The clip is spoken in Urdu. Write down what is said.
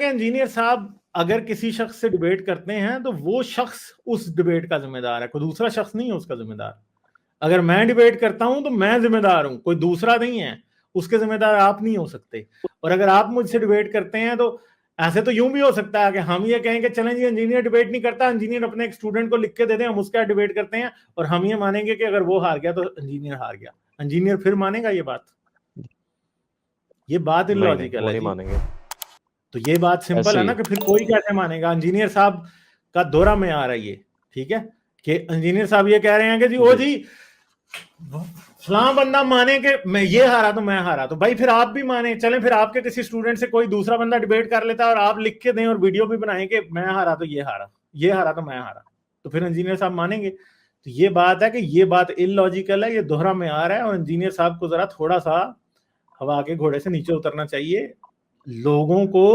کہ انجینئر صاحب اگر کسی شخص سے ڈیبیٹ کرتے ہیں تو وہ شخص اس ڈیبیٹ کا ذمہ دار ہے, کوئی دوسرا شخص نہیں ہے اس کا ذمہ دار. اگر میں ڈیبیٹ کرتا ہوں تو میں ذمہ دار ہوں, کوئی دوسرا نہیں ہے, اس کے ذمہ دار آپ نہیں ہو سکتے. اور اگر آپ مجھ سے ڈیبیٹ کرتے ہیں تو ایسے تو یوں بھی ہو سکتا ہے کہ ہم یہ کہیں کہ چلیں جی انجینئر ڈیبیٹ نہیں کرتا, انجینئر اپنے ایک اسٹوڈنٹ کو لکھ کے دے دیں, ہم اس کا ڈیبیٹ کرتے ہیں, اور ہم یہ مانیں گے کہ اگر وہ ہار گیا تو انجینئر ہار گیا. انجینئر پھر مانے گا یہ بات؟ یہ بات ان لاجیکل ہے جی. تو یہ بات سمپل ہے نا کہ پھر کوئی کیسے مانے گا؟ انجینئر صاحب کا دورہ میں آ رہا ہے یہ, ٹھیک ہے, کہ انجینئر صاحب یہ کہہ رہے ہیں کہ جی او جی فلاں بندہ مانے کہ میں یہ ہارا تو میں ہارا, تو بھائی پھر آپ بھی مانے, چلیں پھر آپ کے کسی اسٹوڈنٹ سے کوئی دوسرا بندہ ڈیبیٹ کر لیتا ہے اور آپ لکھ کے دیں اور ویڈیو بھی بنائیں کہ میں ہارا تو یہ ہارا, یہ ہارا تو میں ہارا, تو پھر انجینئر صاحب مانیں گے؟ تو یہ بات ہے کہ یہ بات ان لاجیکل ہے, یہ دوہرا معیار ہے, اور انجینئر صاحب کو ذرا تھوڑا سا ہوا کے گھوڑے سے نیچے اترنا چاہیے. لوگوں کو